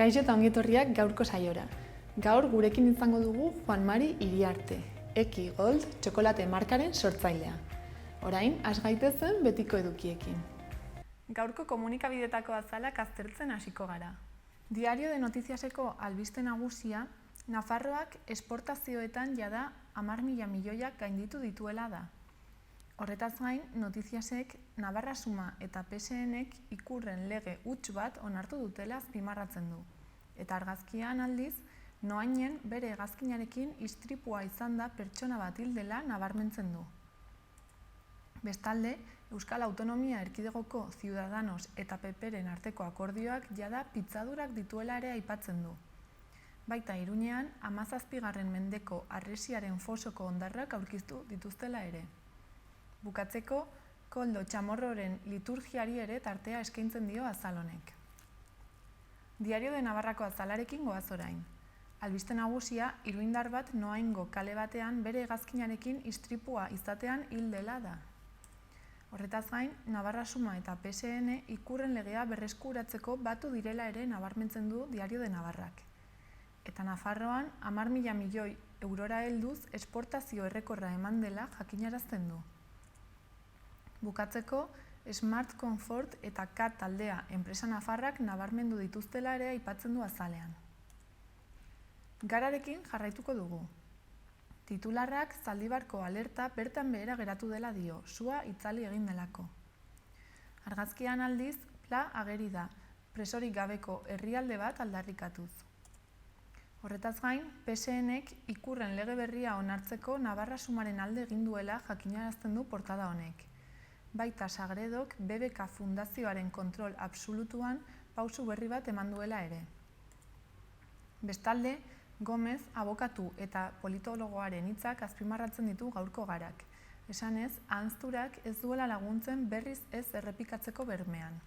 Kaixo eta ongi etorriak gaurko saiora. Gaur gurekin izango dugu Juan Mari Iriarte, Eki Gold txokolate markaren sortzailea. Orain, has gaitezen betiko edukiekin. Gaurko komunikabidetako azalak aztertzen hasiko gara. Diario de Notiziaseko albiste nagusia, Nafarroak esportazioetan jada 10.000 milioiak gainditu dituela da. Horretaz gain, Notiziasek, Navarra Suma eta PSNek ikurren lege huts bat onartu dutela azpimarratzen du. Eta argazkian aldiz, Noainen bere hegazkinarekin istripua izan da pertsona bat hil dela nabarmentzen du. Bestalde, Euskal Autonomia Erkidegoko Ciudadanos eta PPren arteko akordioak jada pitzadurak dituela ere aipatzen du. Baita Iruñean, 17. mendeko harresiaren fosoko hondarrak aurkitu dituztela ere. Bukatzeko, Koldo Chamorroren liturgiari ere tartea eskaintzen dio azal honek. Diario de Navarrako azalarekin goaz orain. Albiste nagusia, iruindar bat Noaingo kale batean bere hegazkinarekin istripua izatean hil dela da. Horretaz gain, Navarra Suma eta PSN ikurren legea berreskuratzeko batu direla ere nabarmentzen du Diario de Navarrak. Eta Nafarroan 10.000 milioi eurora helduz esportazio errekorra eman dela jakinarazten du. Bukatzeko, Smart Comfort eta Cat taldea enpresa nafarrak nabarmendu dituztela ere aipatzen du azalean. Gararekin jarraituko dugu. Titularrak Zaldibarko alerta bertan behera geratu dela dio, sua itzali egin delako. Argazkian aldiz, Pla ageri da, presorik gabeko herrialde bat aldarrikatuz. Horretaz gain, PSNek ikurren lege berria onartzeko Navarra Sumaren alde egin duela jakinarazten du portada honek. Baita Sagredok BBK Fundazioaren kontrol absolutuan pausu berri bat eman duela ere. Bestalde, Gomez, abokatu eta politologoaren hitzak azpimarratzen ditu gaurko garak. Esanez, ahanzturak ez duela laguntzen berriz ez errepikatzeko bermean.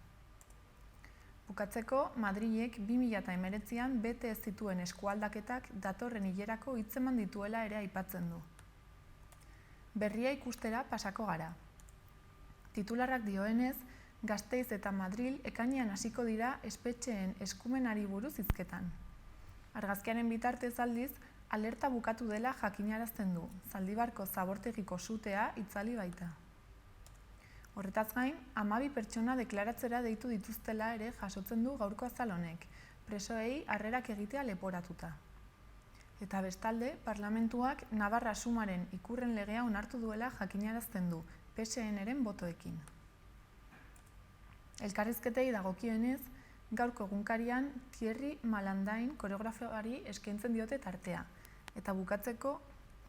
Bukatzeko, Madrilek 2019an bete ez zituen eskualdaketak datorren hilerako hitzeman dituela ere aipatzen du. Berria ikustera pasako gara. Titularrak dioenez, Gasteiz eta Madril ekainean hasiko dira espetxeen eskumenari buruz hizketan. Argazkiaren bitartez aldiz, alerta bukatu dela jakinarazten du, Zaldibarko zabortegiko sutea itzali baita. Horretaz gain, 12 pertsona deklaratzera deitu dituztela ere jasotzen du gaurko azal honek, presoei harrerak egitea leporatuta. Eta bestalde, parlamentuak Navarra Sumaren ikurren legea onartu duela jakinarazten du, PSNren botoekin. Elkarrizketei dagokionez, gaurko egunkarian Thierry Malandain koreografoari eskaintzen diote tartea, eta bukatzeko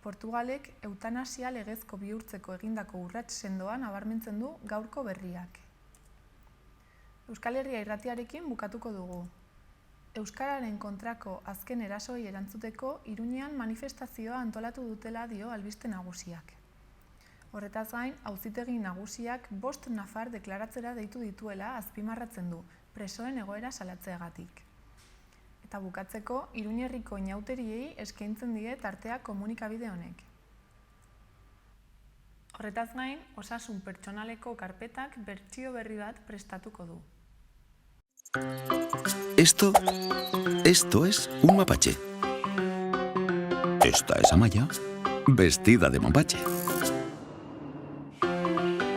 Portugalek eutanasia legezko bihurtzeko egindako urrats sendoa nabarmentzen du gaurko berriak. Euskal Herria irratiarekin bukatuko dugu. Euskararen kontrako azken erasoi erantzuteko Iruñean manifestazioa antolatu dutela dio albiste nagusiak. Horretaz gain, auzitegi nagusiak 5 nafar deklaratzera deitu dituela azpimarratzen du, presoen egoera salatzeagatik. Eta bukatzeko, Iruñerriko inauteriei eskaintzen die tartea komunikabide honek. Horretaz gain, osasun pertsonaleko karpetak bertsio berri bat prestatuko du. Esto es un mapache. Esta es Amaya, vestida de mapache.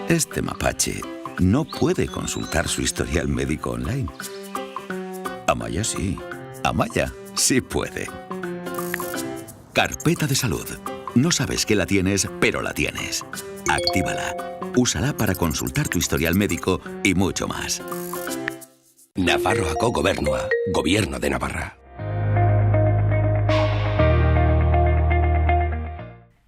Este mapache no puede consultar su historial médico online. Amaya sí puede. Carpeta de salud. No sabes que la tienes, pero la tienes. Actívala. Úsala para consultar tu historial médico y mucho más. Nafarroako Gobernua, Gobierno de Navarra.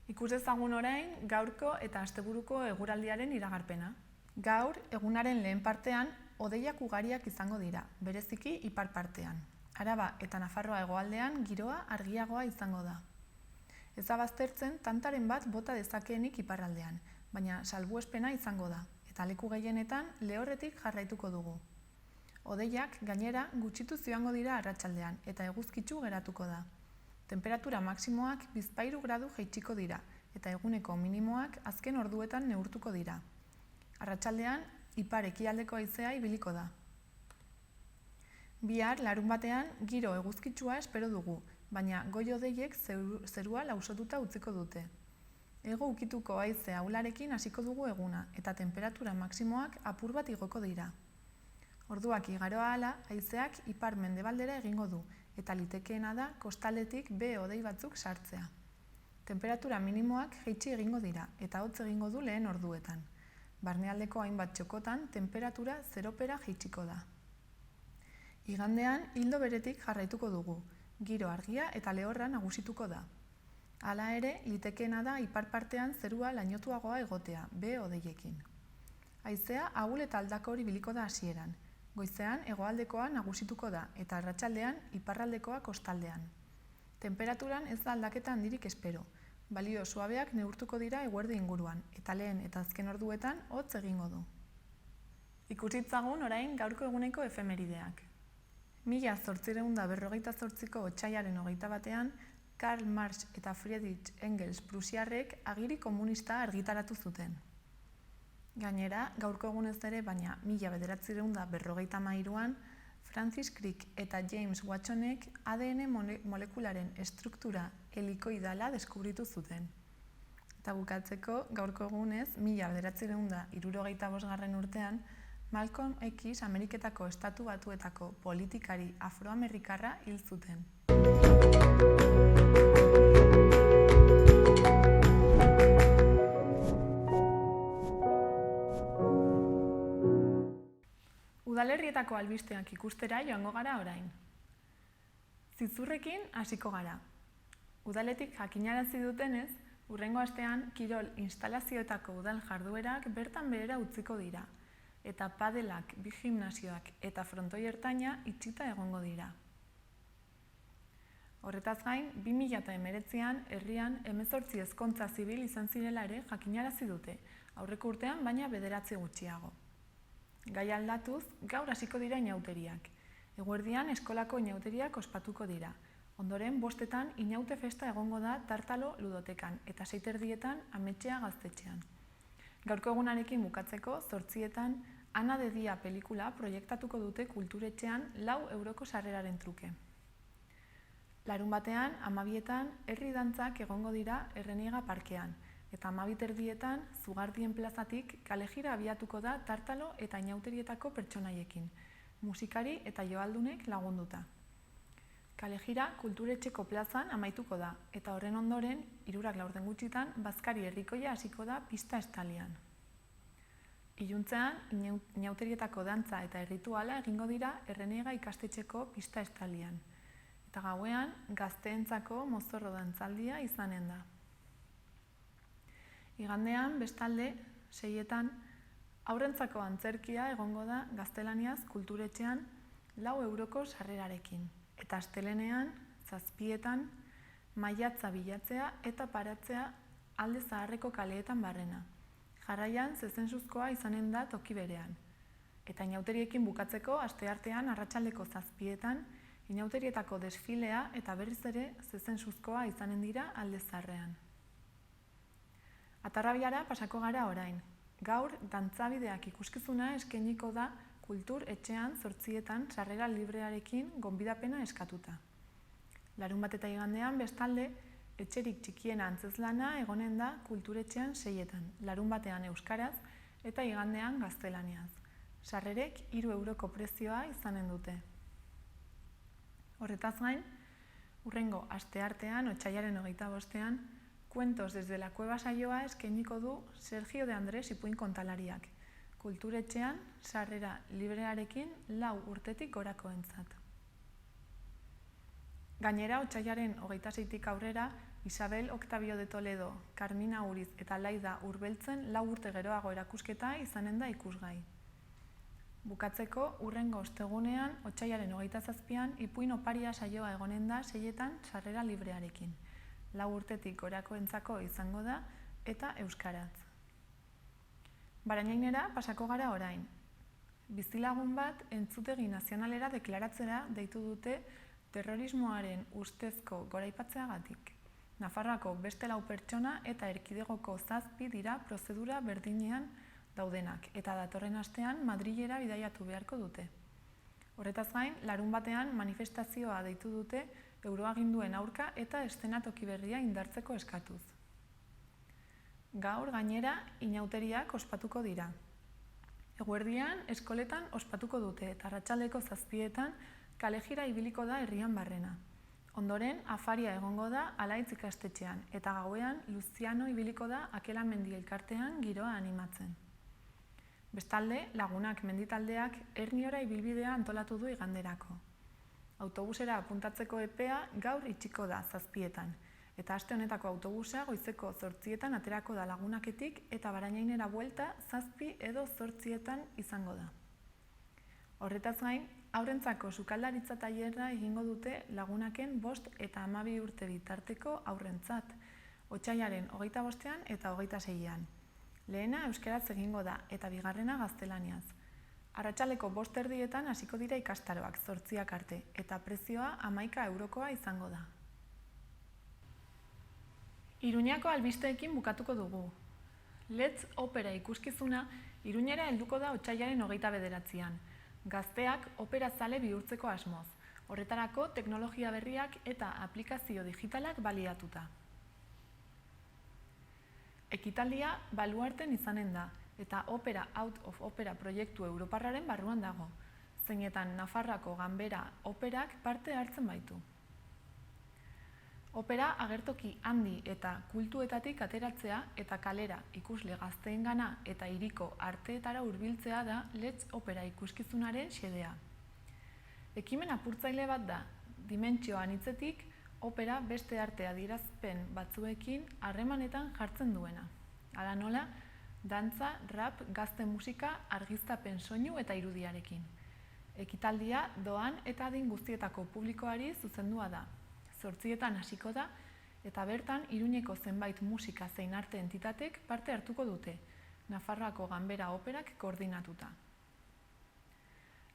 Ikus ezagun orain, gaurko eta asteburuko eguraldiaren iragarpena. Gaur, egunaren lehen partean, hodeiak ugariak izango dira, bereziki ipar partean. Araba eta Nafarroa hegoaldean giroa argiagoa izango da. Ez da baztertzen tantaren bat bota dezakeenik iparraldean, baina salbuespena izango da, eta leku gehienetan lehorretik jarraituko dugu. Hodeiak, gainera, gutxitu joango dira arratsaldean eta eguzkitsu geratuko da. Temperatura maksimoak 2 gradu jaitsiko dira, eta eguneko minimoak azken orduetan neurtuko dira. Arratsaldean, ipar ekialdeko haizea ibiliko da. Bihar larunbatean giro eguzkitsua espero dugu, baina goi-hodeiek zerua lausotuta utziko dute. Hego ukituko haize ahularekin hasiko dugu eguna eta tenperatura maximoak apur bat igoko dira. Orduak igaro ahala, haizeak ipar-mendebaldera egingo du eta litekeena da kostaldetik behe-hodei batzuk sartzea. Tenperatura minimoak jaitsi egingo dira eta hotz egingo du lehen orduetan. Barnealdeko hainbat txokotan tenperatura zeropera jaitsiko da. Igandean ildo beretik jarraituko dugu, giro argia eta lehorra nagusituko da. Hala ere, litekeena da ipar partean zerua lainotuagoa egotea, behe-hodeiekin. Haizea ahul eta aldakor ibiliko da hasieran. Goizean hegoaldekoa nagusituko da eta arratsaldean iparraldekoa kostaldean. Temperaturan ez da aldaketa handirik espero. Balio suabeak neurtuko dira eguerdi inguruan eta lehen eta azken orduetan hotz egingo du. Ikusitzagun orain gaurko eguneko efemerideak. 1858ko otsailaren 21ean Karl Marx eta Friedrich Engels prusiarrek agiri komunista argitaratu zuten. Gainera, gaurko egunez ere, baina 1953an Francis Crick eta James Watsonek ADN molekularen estruktura helikoidala deskubritu zuten. Eta bukatzeko, gaurko egunez, 1965 urtean, Malcolm X Ameriketako Estatu Batuetako politikari afroamerikarra hil zuten. Udalerrietako albisteak ikustera joango gara orain. Zizurrekin hasiko gara. Udaletik jakinarazi dutenez, hurrengo astean kirol instalazioetako udal jarduerak bertan behera utziko dira, eta padelak, bi gimnasioak eta frontoi ertaina itxita egongo dira. Horretaz gain, 2019an herrian 18 ezkontza zibil izan zirela ere jakinarazi dute, aurreko urtean baina 9 gutxiago. Gai aldatuz, gaur hasiko dira inauteriak. Eguerdian eskolako inauteriak ospatuko dira. Ondoren, 5etan inaute festa egongo da Tartalo ludotekan eta 6:30 Ametxea gaztetxean. Gaurko egunarekin bukatzeko, 8etan Ana de Dia pelikula proiektatuko dute kulturetxean 4 euroko sarreraren truke. Larunbatean, 12etan herri dantzak egongo dira Erreniega parkean, eta 12:30 Zugardien plazatik kalejira abiatuko da Tartalo eta inauterietako pertsonaiekin, musikari eta joaldunek lagunduta. Kalejira kulturetxeko plazan amaituko da, eta horren ondoren, 3:40 gutxitan, bazkari herrikoia hasiko da pista estalian. Iluntzean, inauterietako dantza eta errituala egingo dira Erreniega ikastetxeko pista estalian, eta gauean gazteentzako mozorro dantzaldia izanen da. Igandean, bestalde, 6etan, haurrentzako antzerkia egongo da gaztelaniaz kulturetxean 4 euroko sarrerarekin. Eta astelenean, 7etan, maiatza bilatzea eta paratzea Alde Zaharreko kaleetan barrena. Jarraian, zezensuzkoa izanen da toki berean. Eta inauteriekin bukatzeko, asteartean arratsaldeko 7etan, inauterietako desfilea eta berriz ere zezensuzkoa izanen dira Alde Zaharrean. Atarrabiara pasako gara orain. Gaur, dantzabideak ikuskizuna eskainiko da kultur etxean 8etan sarrera librearekin gonbidapena eskatuta. Larunbat eta igandean, bestalde, etxerik txikiena antzezlana egonen da kulturetxean 6etan, larunbatean euskaraz eta igandean gaztelaniaz. Sarrerek 3 euroko prezioa izanen dute. Horretaz gain, hurrengo asteartean, otsailaren 25ean, Cuentos desde la Cueva saioa eskainiko du Sergio de Andrés ipuin kontalariak, kulturetxean sarrera librearekin 4 urtetik gorakoentzat. Gainera, otsailaren 26tik aurrera, Isabel Octavio de Toledo, Carmina Uriz eta Laida Urbeltzen 4 urte geroago erakusketa izanen da ikusgai. Bukatzeko, hurrengo ostegunean, otsailaren 27an, ipuin oparia saioa egonen da 6etan sarrera librearekin. 4 urtetik gorakoentzako izango da eta euskaraz. Barainainera pasako gara orain. Bizilagun bat entzutegi nazionalera deklaratzera deitu dute terrorismoaren ustezko goraipatzeagatik. Nafarroako beste 4 pertsona eta erkidegoko 7 dira prozedura berdinean daudenak eta datorren astean Madrilera bidaiatu beharko dute. Horretaz gain, larunbatean manifestazioa deitu dute euroaginduen aurka eta eszenatoki berria indartzeko eskatuz. Gaur gainera inauteriak ospatuko dira. Eguerdian eskoletan ospatuko dute eta arratsaldeko 7etan kalejira ibiliko da herrian barrena. Ondoren, afaria egongo da Alaitz ikastetxean eta gauean Luziano ibiliko da Akela Mendi elkartean giroa animatzen. Bestalde, Lagunak menditaldeak Erniora ibilbidea antolatu du iganderako. Autobusera apuntatzeko epea gaur itxiko da 7etan, eta aste honetako autobusa goizeko 8etan aterako da Lagunaketik eta Barañainera buelta 7 edo 8etan izango da. Horretaz gain, haurrentzako sukaldaritza tailerra egingo dute Lagunaken 5 eta 12 urte bitarteko haurrentzat, otsailaren 25ean eta 26ean. Lehena euskaraz egingo da eta bigarrena gaztelaniaz. Arratsaldeko 5:30etan hasiko dira ikastaroak 8 arte eta prezioa 11 eurokoa izango da. Iruñako albisteekin bukatuko dugu. Let's opera ikuskizuna Iruñera helduko da otsailaren 29ean. Gazteak opera zale bihurtzeko asmoz. Horretarako teknologia berriak eta aplikazio digitalak baliatuta. Ekitaldia Baluarten izanen da eta Opera Out of Opera proiektu europarraren barruan dago, zeinetan Nafarroako Ganbera operak parte hartzen baitu. Opera agertoki handi eta kultuetatik ateratzea eta kalera ikusle gazteengana eta hiriko arteetara hurbiltzea da Let's Opera ikuskizunaren xedea. Ekimen apurtzaile bat da, dimentsio anitzetik opera beste arte adierazpen batzuekin harremanetan jartzen duena. Hala nola, dantza, rap, gazte musika, argiztapen soinu eta irudiarekin. Ekitaldia doan eta adin guztietako publikoari zuzendua da. 8etan hasiko da eta bertan Iruñeko zenbait musika zein arte entitatek parte hartuko dute, Nafarroako Ganbera operak koordinatuta.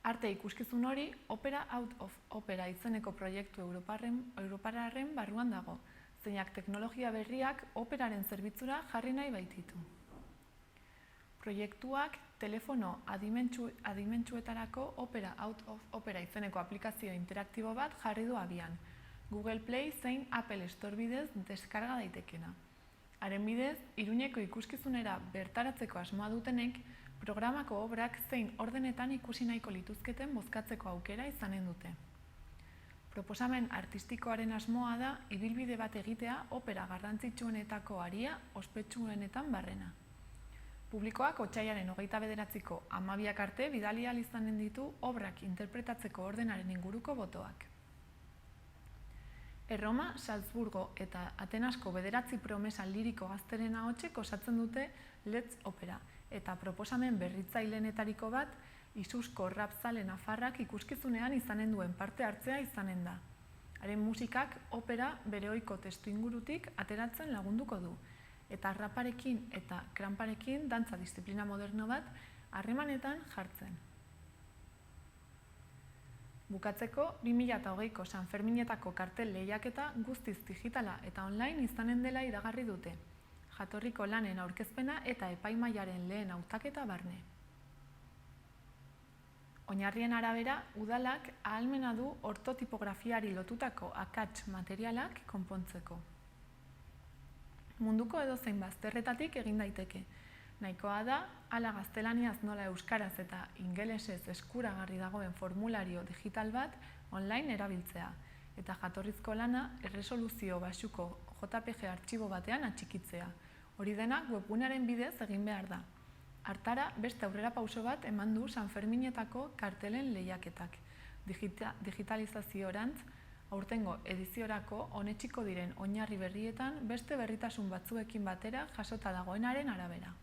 Arte ikuskizun hori Opera Out of Opera izeneko proiektu europarraren barruan dago, zeinak teknologia berriak operaren zerbitzura jarri nahi baititu. Proiektuak telefono adimentsuetarako Opera Out of Opera izeneko aplikazio interaktibo bat jarri du abian, Google Play zein Apple Store bidez deskarga daitekena. Haren bidez, Iruñeko ikuskizunera bertaratzeko asmoa dutenek, programako obrak zein ordenetan ikusi nahiko lituzketen bozkatzeko aukera izanen dute. Proposamen artistikoaren asmoa da ibilbide bat egitea opera garrantzitsuenetako aria ospetsuenetan barrena. Publikoak otsailaren 29ko 12 arte bidali ahal izanen ditu obrak interpretatzeko ordenaren inguruko botoak. Erroma, Salzburgo eta Atenasko 9 promesa liriko gazteren ahotsek osatzen dute Let's Opera, eta proposamen berritzailenetariko bat izuzko rapzale nafarrak ikuskizunean izanen duen parte hartzea izanen da. Haren musikak opera bere ohiko testuingurutik ateratzen lagunduko du, eta raparekin eta kranparekin dantza disiplina moderno bat harremanetan jartzen. Bukatzeko, 2020ko San Ferminetako kartel lehiaketa guztiz digitala eta online izanen dela iragarri dute, jatorriko lanen aurkezpena eta epaimahaiaren lehen hautaketa barne. Oinarrien arabera, udalak ahalmena du ortotipografiari lotutako akats materialak konpontzeko. Munduko edozein bazterretatik egin daiteke. Nahikoa da, hala gaztelaniaz nola euskaraz eta ingelesez eskuragarri dagoen formulario digital bat online erabiltzea, eta jatorrizko lana erresoluzio baxuko JPG artxibo batean atxikitzea. Hori dena webgunearen bidez egin behar da. Hartara, beste aurrera pauso bat eman du San Ferminetako kartelen lehiaketak. Digitalizaziorantz, aurtengo ediziorako onetsiko diren oinarri berrietan beste berritasun batzuekin batera jasota dagoenaren arabera.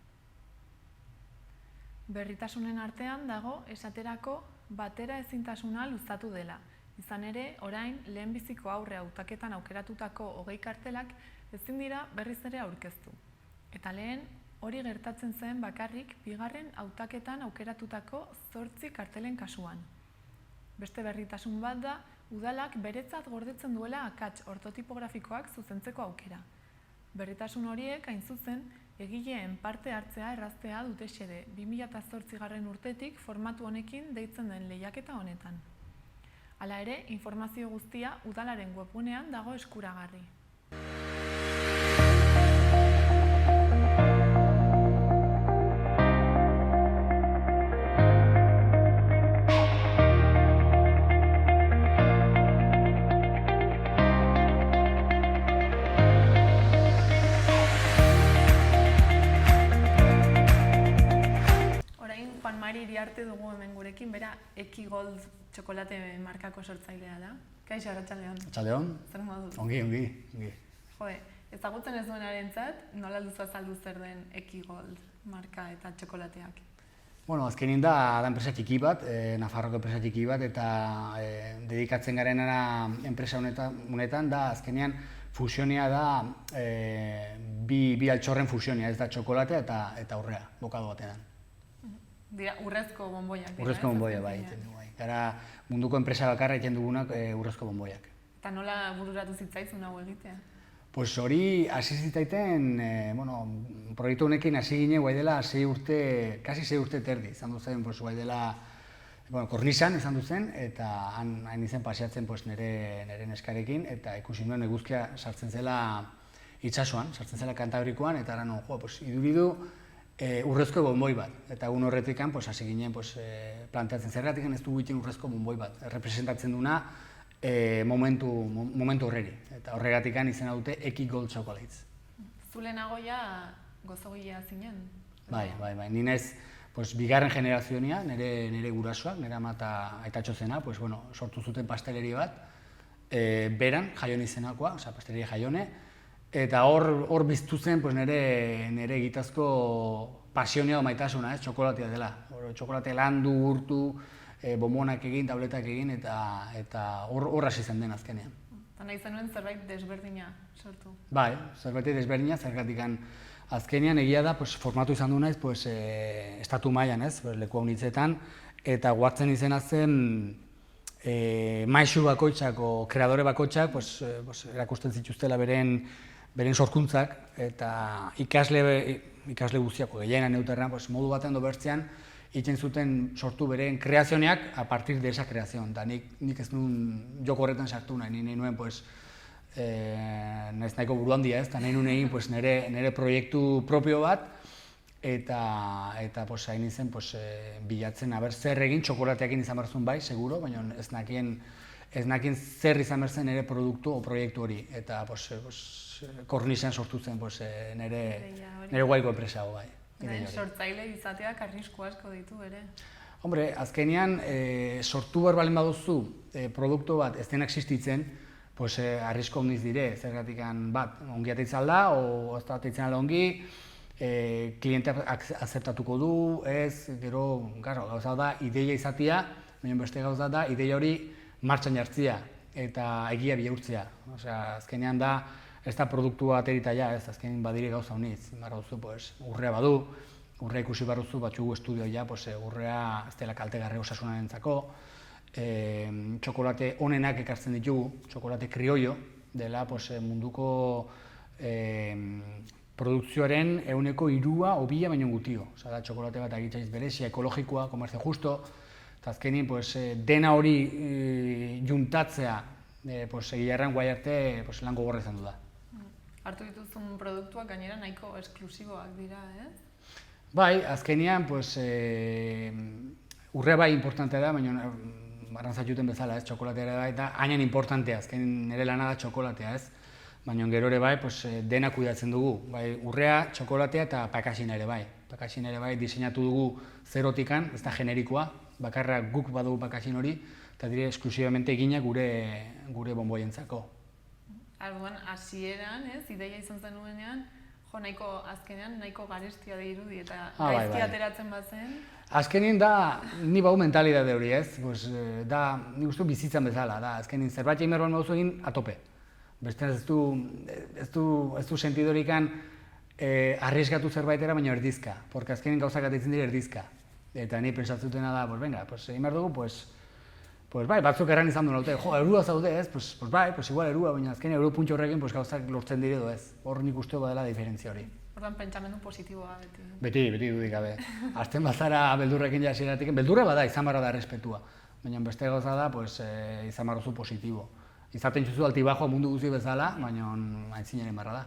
Berritasunen artean dago esaterako batera ezintasuna luzatu dela. Izan ere, orain lehenbiziko aurre hautaketan aukeratutako 20 kartelak ezin dira berriz ere aurkeztu. Eta lehen, hori gertatzen zen bakarrik bigarren hautaketan aukeratutako 8 kartelen kasuan. Beste berritasun bat da, udalak beretzat gordetzen duela akats ortotipografikoak zuzentzeko aukera. Berritasun horiek hain zuzen, Egileen parte hartzea erraztea dute xede 2008 urtetik formatu honekin deitzen den lehiaketa honetan. Hala ere, informazio guztia udalaren webgunean dago eskuragarri. Iriarte dugu hemen gurekin, bera Eki Gold txokolate markako sortzailea da. Kaixo, arratsaldeon. Arratsaldeon. Zer moduz? Ongi. Joe, ezagutzen ez duenarentzat, nola duzu azaldu zer den Eki Gold marka eta txokolateak? Bueno, azkenin da enpresa txiki bat, Nafarroko enpresa txiki bat, eta dedikatzen garenara enpresa honetan da azkenean fusionia da bi altxorren fusionia, ez da txokolatea eta urrea, bokadu batean. Dira, urrezko bonboiak. Urrezko bonboia, bai. Gara munduko enpresa bakarra egiten dugunak urrezko bonboiak. Eta nola bururatu zitzaizun hau egitea? Pues hori hasi zitzaiten, proiektu honekin hasi ginen guai dela kasi 6 urte terdi. Izan duzen, guai dela, kornisan izan duzen, eta hain izen paseatzen nire neskarekin, eta ikusi nuen eguzkia sartzen zela itsasoan, sartzen zela Kantabrikoan, eta ara iduridu urrezko bonboi bat. Eta egun horretik hasi ginen planteatzen zergatik ez dugu egiten urrezko bonboi bat. Representatzen duna momentu horreri. Eta horregatik izena dute Eki Gold Chocolates. Zule nagoia gozogilea zinen? Bai. Ni naiz bigarren generazioa, nire gurasoak, nire ama eta aitatxo zena, sortu zuten pasteleri bat, beran, Jaione izenakoa, pasteleria Jaione, eta hor biztu zen nire egitazko pasionea maitasuna, txokolatea dela. Txokolatea landu, urtu, bonbonak egin, tabletak egin, eta hor hasi zen den azkenean. Eta nahi zenuen zerbait desberdina sortu? Bai, zerbait desberdina, zergatik azkenean egia da formatu izan du naiz estatu mailan, leku honitzetan, eta guartzen izena zen maisu bakoitzak o kreadore bakoitzak erakusten zituztela beren sorkuntzak, eta ikasle guztiako gehiena neuterran modu batean edo bertzean egiten zuten sortu beren kreazioneak a partir de esa creación. Nik ez nuen joko horretan sartu nahi nuen naiz nahiko buru handia, eta nahi nuen egin nire proiektu propio bat, eta hain izen bilatzen zer egin, txokolateakin izan behar zuen bai, seguro, baina ez nakien zer izan behar zen nire produktu o proiektu hori, eta kornisean sortu zen nire guaiko enpresa bai. Sortzaile izateak arrisku asko ditu ere? Hombre, azkenean sortu behar balen baduzu produktu bat ez denak existitzen, arrisko ondiz dire, zergatik bat ongi ateitzen alda, o ez da ateitzen alda ongi, klienteak azeptatuko du, ez, gero, gauza da, ideia izatea, baina beste gauza da, ideia hori martxan jartzea eta egia bihurtzea. Azkenean da, ez da produktua aterita ja, ez azkenean badire gauza honiz. Urrea badu, urrea ikusi barruzu batxugu estudio ja, urrea ez dela kaltegarri osasunarentzako, txokolate onenak ekartzen ditugu, txokolate kriollo, dela munduko produkzioaren 3% o 2% baino gutio. Da txokolate bat agitzaiz berezia, ekologikoa, komerzio justo, eta azkenin dena hori juntatzea egiarran guai arte lan gogorra izan du da. Hartu dituzun produktuak gainera nahiko esklusiboak dira, ez? Bai, azkenean urrea bai importantea da, baina arrantzatxuten bezala, txokolatea ere bai, eta hainen importantea, azken nire lana da txokolatea, ez? Baina gero ere bai, dena kuidatzen dugu, urrea, txokolatea eta pakasina ere bai. Pakasina ere bai diseinatu dugu zerotikan, ez da generikoa, bakarra guk badugu pakasin hori, eta dire esklusibamente egina gure bonboientzako. Arduan, hasieran, ideia izan zenuenean, nahiko azkenean nahiko garestia da irudi eta gaizki ateratzen bazen. Azkenean da, ni bau mentalidade hori, ez? Da, nik uste bizitzan bezala, da, azkenean zerbait egin behar baduzu egin atope. Bestean ez du sentidorikan arrieskatu zerbaitera, baina erdizka, porque azkenean gauzak ateitzen dira erdizka. Eta ni pensatzutena da, venga, egin behar dugu, bai, batzuk erran izan duen haute, erua zaude, ez? Bai, igual erua, baina azkenean eru puntxo horrekin gauzak lortzen dire edo ez. Hor nik uste badela diferentzia hori. Orduan pentsamendu positiboa beti. Beti dudik gabe. Azten bazara beldurrekin hasieratik, beldurra bada, izan barra da errespetua. Baina beste gauza da, izan barrozu positibo. Izaten txuzu altibajoa mundu guzti bezala, baina aintzinaren barra da.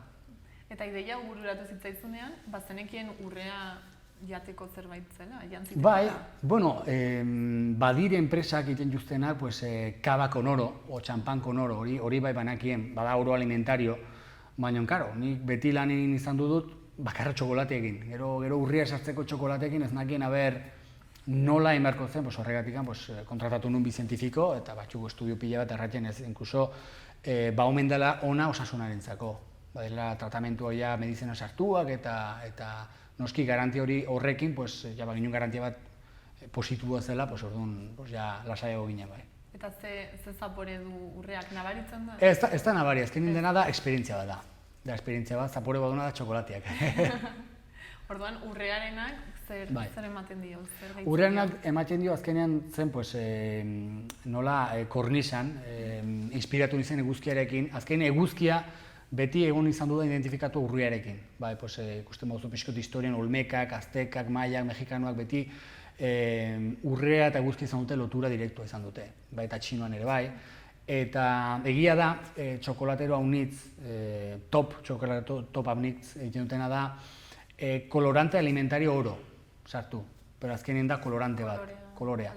Eta ideia bururatu zitzaitzunean, bazenekien urrea jateko zerbait zela, jantziteko? Bai, bueno, badire enpresak egiten juztenak, kaba con oro, o champán con oro, hori bai banakien, bada oro alimentario, baina, karo, nik beti lan egin izan dut, bakarra txokolateekin. Gero urria sartzeko txokolateekin ez nakien haber nola emarko zen, horregatik kontratatu nun bi zientifiko, eta batxuko estudio pila bat erratzen ez, inkluso ba omen dela ona osasunarentzako. Badela tratamentu hori medizina sartuak eta noski garantia hori horrekin, ginen garantia bat positiboa zela, orduan lasaiago ginen bai. Eta ze zapore du urreak, nabaritzen da? Ez da nabari, azkenin dena da esperientzia bat da. Da esperientzia bat, zapore bat duna da txokolateak. Orduan urrearenak zer ematen dio? Urrearenak ematen dio azkenean zen nola kornisan, inspiratu nizen eguzkiarekin. Azkenean eguzkia beti egon izan duda identifikatu urriarekin. Ikusten baduzu pixkot historian olmekak, aztekak, maiak, mexikanoak beti urrea eta eguzki izan dute lotura direktua izan dute, eta txinoan ere bai. Eta egia da, txokolatero haunitz, top haunitz egiten dutena da, kolorante alimentario oro sartu, pero azkenean da kolorante bat, kolorea.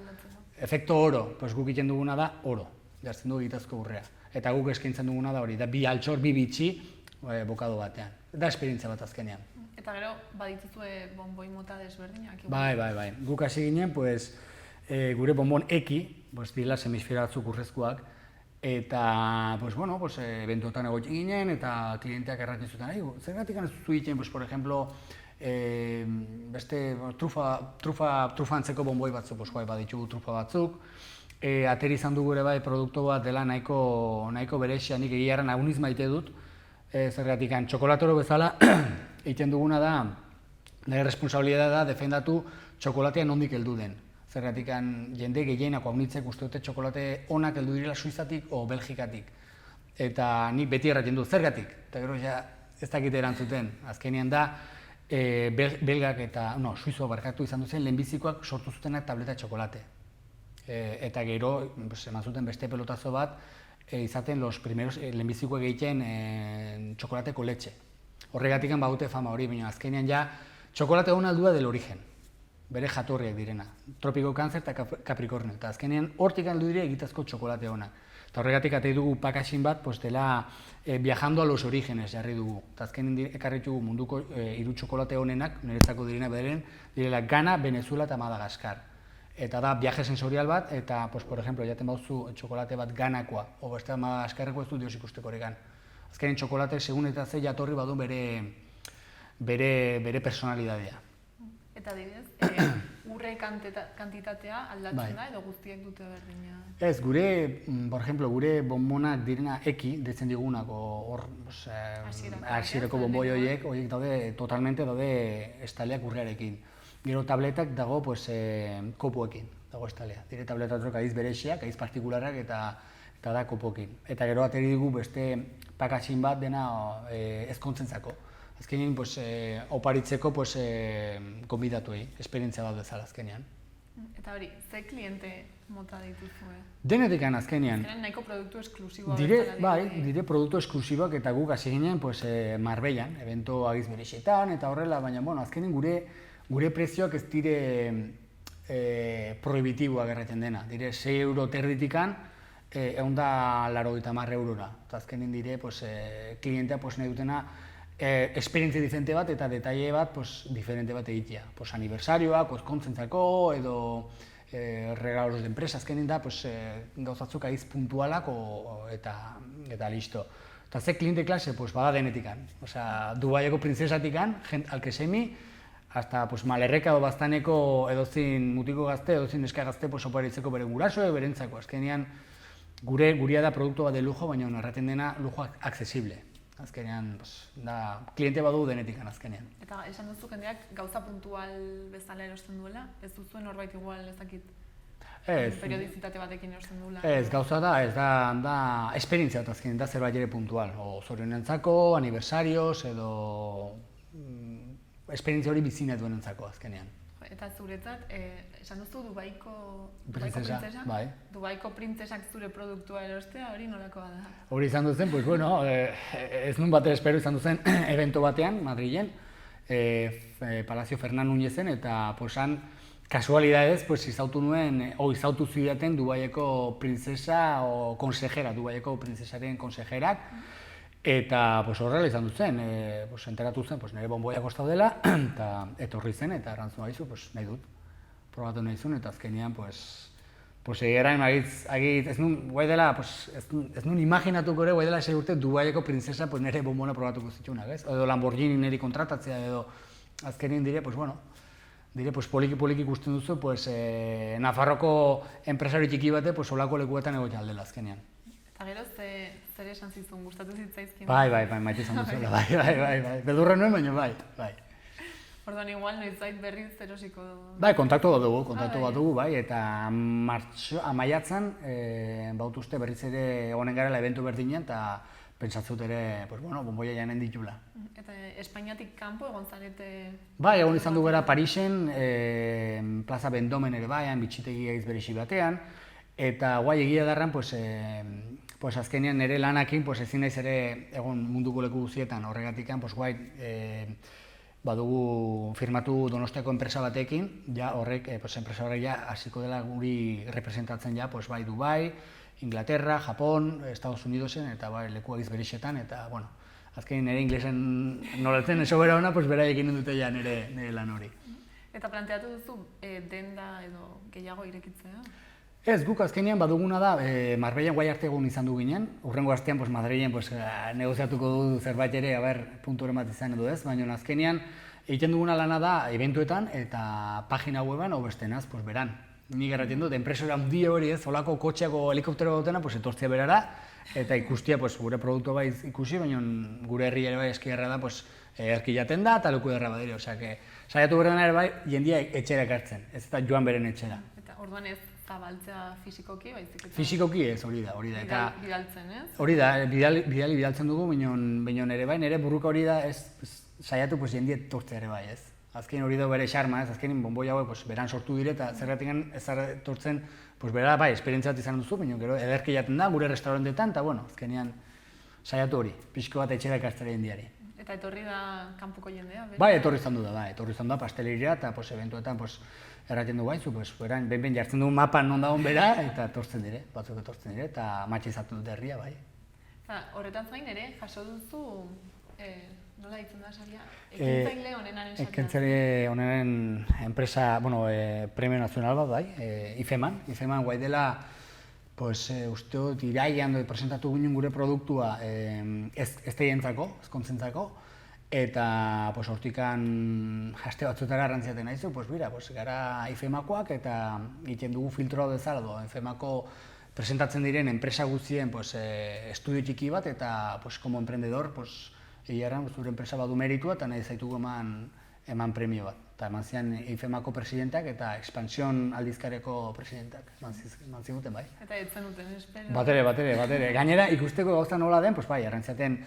Efekto oro, guk egiten duguna da oro, jartzen dugu egitazko urrea. Eta guk eskaintzen duguna da hori, da bi altxor, bi bitxi, bokado batean. Da esperientzia bat azkenean. Eta gero, badituzue bonboi mota desberdinak? Bai. Guk hasi ginen, gure bonbon eki, dila hemisfera batzuk urrezkoak, eta, eventuotan egoitzen ginen, eta klienteak erratzen zuten, zergatik ez duzu egiten, por ejemplo, beste trufa antzeko bonboi batzuk, baditugu trufa batzuk, ateri izan dugu ere bai produktu bat dela nahiko berexia, nik egiarra naguniz maite dut, zergatik txokolatero bezala egiten duguna da, nire responsabilidad da defendatu txokolatea nondik heldu den. Zergatik jende gehienako haunitzek uste dute txokolate onak heldu direla Suizatik o Belgikatik. Eta nik beti erraten dut, zergatik? Eta gero ez dakite erantzuten. Azkenean da, belgak eta, suizoak barkatu izan duzen, lehenbizikoak sortu zutenak tableta txokolate. Eta gero, eman zuten beste pelotazo bat, izaten lehenbizikoak egiten txokolateko letxe. Horregatik badute fama hori, baina azkenean txokolate hona aldua del origen, bere jatorriak direna, tropiko kanzer eta kaprikornio, eta azkenean hortik aldu dire egitazko txokolate hona. Eta horregatik atei dugu pakasin bat, dela viajando a los orígenes jarri dugu. Eta azkenean ekarri dugu munduko hiru txokolate honenak, niretzako direna bederen, direla Ghana, Venezuela eta Madagaskar. Eta da viaje sensorial bat, eta, por ejemplo, jaten bauzu txokolate bat Ghanakoa, o beste Madagaskarreko ez du dios ikusteko eregan. Azkenean txokolatek segun eta ze jatorri badu bere personalidadea. Eta adibidez, urre kantitatea aldatzen da edo guztiek dute berdina? Ez, por ejemplo, gure bonbonak direna eki, detzen digunak, hasierako bonboi horiek daude, totalmente daude estaleak urrearekin. Gero tabletak dago kopuekin, dago estalea. Dire tabletak adiz berexiak, adiz partikularrak eta da kopokin. Eta gero ateri dugu beste pakatxin bat dena ezkontzentzako. Azkenean, oparitzeko konbidatuei, esperientzia bat bezala azkenean. Eta hori, ze kliente mota dituzue? Denetik azkenean. Azkenean nahiko produktu esklusiboa. Dire produktu esklusiboak eta guk hasi ginen Marbellan, evento agiz berexetan eta horrela, baina azkenean gure prezioak ez dire prohibitiboak erreten dena. Dire 6 euro terditikan, 180 eurora. Eta azkenean dire klientea nahi dutena esperientzia diferente bat eta detaile bat diferente bat egitea. Aniversarioak, ezkontzentzako edo regalos de empresa, azkenean da gauzatzuk agiz puntualak eta listo. Eta ze kliente klase, bada denetikan. Dubaiako printzesatikan, alkesemi, hasta malerreka edo baztaneko edozin mutiko gazte, edozin neska gazte oparitzeko bere gurasoe, berentzako. Azkenean guria da produktu bat de lujo, baina erraten dena lujo accesible. Azkenean, kliente badu denetikan azkenean. Eta esan duzu jendeak gauza puntual bezala erosten duela? Ez duzuen norbait igual ezakit periodizitate batekin erosten duela? Ez, gauza da, ez da esperientzia bat azkenean, da zerbait ere puntual. Zorionentzako, aniversarios edo esperientzia hori bizina duenentzako azkenean. Eta zuretzat, esan duzu Dubaiko Printzesa, bai. Dubaiko printzesak zure produktua erostea, hori nolakoa da? Hori izan duzen, pues bueno, ez nun batera espero izan duzen evento batean, Madrilen, Palacio Fernan Núñezen, eta posan, kasualidadez, pues izautu nuen, izautu zidaten Dubaieko printzesa o konsejera, Dubaieko printzesaren konsejerak, eta pues horrela izan dut zen, pues enteratu zen, pues nire bonboiak kostadela, eta etorri zen, eta erantzun baizu, pues nahi dut, probatu nahi zuen, eta azkenean, pues egeran ez nun, guai dela, pues ez nun imaginatuko ere, guai dela 6 urte Dubaieko printzesa, pues nire bonbona probatuko zitsunak, ez? Edo Lamborghini niri kontratatzea, edo azkenean dire, pues bueno, pues poliki ikusten duzu, pues Nafarroko enpresari txiki bate, pues olako lekuetan egotea aldela azkenean. Eta gero, zer esan zizun, gustatu zitzaizkin? Bai, maite izan duzuela, bai. Beldurra nuen, baina bai. Orduan, igual, noitzait berriz erosiko... Bai, kontaktu bat dugu, bai, eta maiatzan, bautuzte berriz ere honen garela eventu berdinean, eta pentsatzut ere, pues bueno, bonboia janen ditula. Eta Espainiatik kanpo egon zarete... Bai, egon izan du gara Parisen, Plaza Vendomen ere baian, bitxitegi egitz berixi batean, eta guai egia darran, pues azkenean nire lanakin, pues ezin naiz ere egon munduko leku guztietan horregatikan, pues guai, badugu firmatu Donostiako enpresa batekin, ja horrek, pues enpresa horrek ja hasiko dela guri representatzen ja, pues bai Dubai, Inglaterra, Japon, Estados Unidosen, eta bai leku egiz berixetan, eta bueno, azkenean nire inglesen nolatzen eso bera hona, pues bera egin dute ja nire lan hori. Eta planteatu duzu denda edo gehiago irekitzea? Ez, guk azkenean baduguna da, Marbellan guai arte egun izan du ginen, urrengo astean Madrilen negoziatuko du zerbait ere, punturen bat izan edo ez, baina azkenean egiten duguna lana da eventuetan eta pagina weban hau bestenaz, beran. Nik erraten dut, enpresora handia hori ez, olako kotxeako helikoptero dutena, etortzea berara, eta ikustia gure produktu bai ikusi, baina gure herri ere bai eskiarra da, erki jaten da eta leku derra badire, saiatu berden ere bai, jendia etxera ekartzen, ez eta joan beren etxera. Eta orduan ez zabaltzea fisikoki, baizik eta... Fisikoki ez, hori da, eta... Bidaltzen, ez? Hori da, bidaltzen dugu, baina ere bai, nire burruka hori da, ez saiatu jendia etortzea ere bai, ez? Azken hori da bere xarma, ez? Azkenin bonboi hauek beran sortu dire eta zergatik ez etortzen, bera bai, esperientzia bat izan duzu, baina gero ederki jaten da, gure restaurantetan, eta bueno, azkenean saiatu hori, pixko bat etxera ekartzera jendiari. Eta etorri da kanpoko jendea? Bai, etorri izan du da, pasteleria eta eventuetan erraten du baizu, behin jartzen dugu mapan non dagoen bera, eta etortzen dire, batzuk etortzen dire, eta matxizatu dute herria, bai. Horretan zain ere, jaso duzu, nola ditzen da saria? Ekintzaile honenaren saria? Ekintzaile honenen enpresa, premio nazional bat, bai, IFEMAN guai dela, uste dut, iraian presentatu ginen gure produktua ez teientzako, ezkontzentzako, eta hortikan haste batzutara arrantziaten nahizu, gara IFEMakoak eta egiten dugu filtroa bezala, IFEMako presentatzen diren enpresa guztien estudio txiki bat, eta como emprendedor, egiaran, zure enpresa badu meritua eta nahi zaitugu eman premio bat. Eta eman zian IFEMako presidentak eta Expansión aldizkareko presidentak eman ziguten, bai. Eta etzen duten, espero. Batere. Gainera, ikusteko gauza nola den, bai, arrantziaten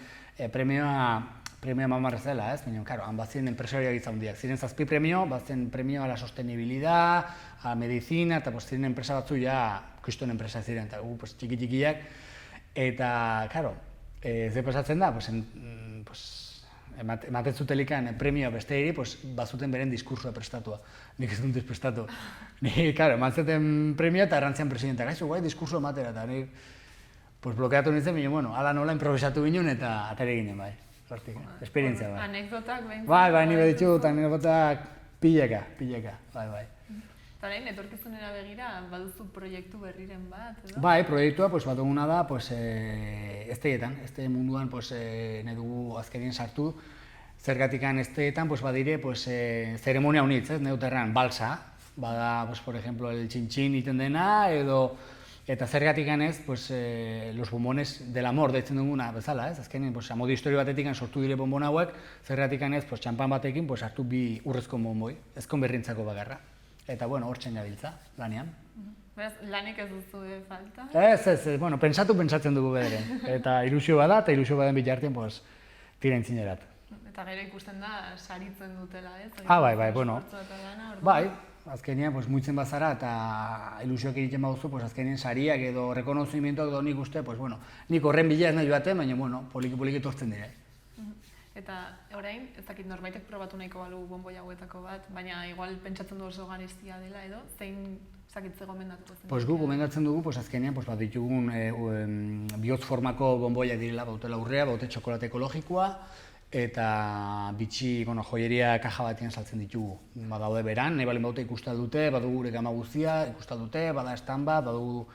premioa mamar zela, ez? Baina, karo, han bazien enpresariak izandiak. Ziren 7 premio, bazen premio a la sostenibilidad, a la medicina, eta ziren enpresa batzu ja, kriston enpresa ziren, eta txiki-txikiak. Eta, karo, ze pasatzen da, ematen zutelikan premioa beste eri, bazuten beren diskursua prestatua. Nik ez dut prestatu. Nik, karo, eman zuten premioa eta errantzian presidentak. Aizu, guai, diskursua ematera, eta nik blokeatu nintzen, baina, ala nola improvisatu ginen eta atare ginen, bai. Esperientzia, bai. Anekdotak behin? Bai, nire ditut, anekdotak pileka, bai. Eta lehen, etorkizunera begira, baduzu proiektu berriren bat, edo? Bai, proiektua bat duguna da, ezteietan, ezte munduan nahi dugu azkenien sartu, zergatikan ezteietan badire zeremonia unitz, neuterran, balsa, bada, por ejemplo, el txintxin iten dena, edo eta zergatikan ez, los bombones del amor deitzen duguna bezala, ez? Azkenean, amodi histori batetik sortu dire bonbon hauek, zergatikan ez, txampan batekin hartu bi urrezko bonboi, ezkon berrintzako bagarra. Eta, hortzen gabiltza, lanean. Beraz, lanik ez duzu falta? Ez, pentsatzen dugu bederen. Eta ilusio bada, eta ilusio baden bitartien, tira intzinerat. Eta gero ikusten da, saritzen dutela, ez? Bai, bueno. Dana, Bai, azkenean, muitzen bazara eta ilusioak egiten baduzu, azkenean sariak edo rekonozimientoak edo nik uste, nik horren bila ez nahi joaten, baina, poliki etortzen dira. Eta orain, ez dakit norbaitek probatu nahiko balu bonboi hauetako bat, baina igual pentsatzen du oso garestia dela edo, zein zakitze gomendatuko zen? Guk gomendatzen dugu, azkenean, bat ditugun bihotz formako bonboiak direla, bautela urrea, baute txokolate ekologikoa, eta bitxi, joieria kaja batean saltzen ditugu. Badaude beran, nahi balen baute ikustal dute, badugu gure gama guztia, ikustal dute, bada stand bat, badugu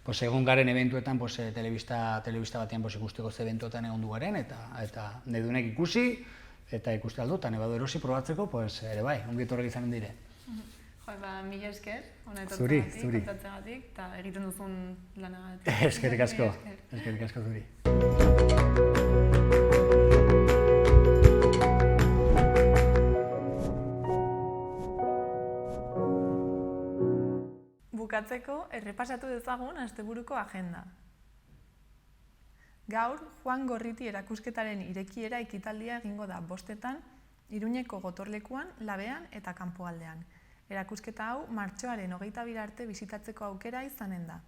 egon garen eventuetan, telebista batean ikusteko ze eventuetan egon du garen, eta nahi duenek ikusi, eta ikuste aldu, eta nahi badu erosi probatzeko, ere bai, ongi etorrek izanen dire. Mila esker, hona etortzagatik, kontatzeagatik, eta egiten duzun lanagatik. Eskerrik asko zuri. Bukatzeko, errepasatu dezagun asteburuko agenda. Gaur, Juan Gorriti erakusketaren irekiera ekitaldia egingo da 5:00 Iruñeko gotorlekuan, Labean eta Kanpoaldean. Erakusketa hau martxoaren 22 arte bisitatzeko aukera izanen da.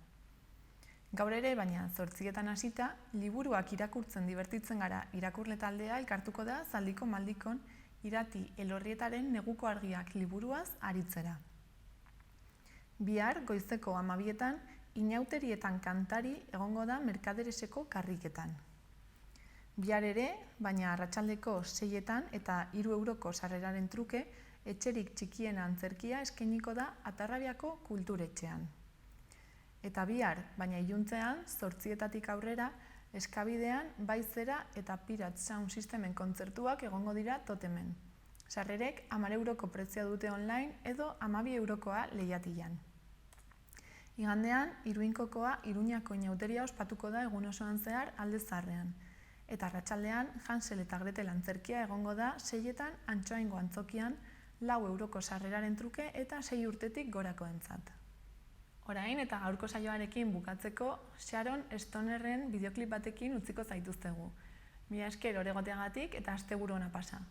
Gaur ere, baina 8:00 hasita, liburuak irakurtzen dibertitzen gara irakurle taldea elkartuko da Zaldiko Maldikon Irati Elorrietaren Neguko Argiak liburuaz aritzera. Bihar, goizeko 12:00, Inauterietan kantari egongo da Merkadereseko karriketan. Bihar ere, baina arratsaldeko 6:00 eta 3 euroko sarreraren truke, etxerik txikiena antzerkia eskainiko da Atarrabiako kulturetxean. Eta bihar, baina iluntzean, 8:00 aurrera, Eskabidean, Baizera eta Pirat Sound Systemen kontzertuak egongo dira totemen. Sarrerek 10 euroko prezioa dute online edo 12 eurokoa lehiatilan. Igandean, Iruinkokoa Iruñako inauteria ospatuko da egun osoan zehar Alde Zaharrean. Eta arratsaldean, Hansel eta Gretel antzerkia egongo da 6:00 Antsoaingo antzokian 4 euroko sarreraren truke eta 6 urtetik gorakoentzat. Orain eta gaurko saioarekin bukatzeko, Sharon Stonerren bideoklip batekin utziko zaituztegu. Mila esker oregoteagatik eta asteburu ona pasa.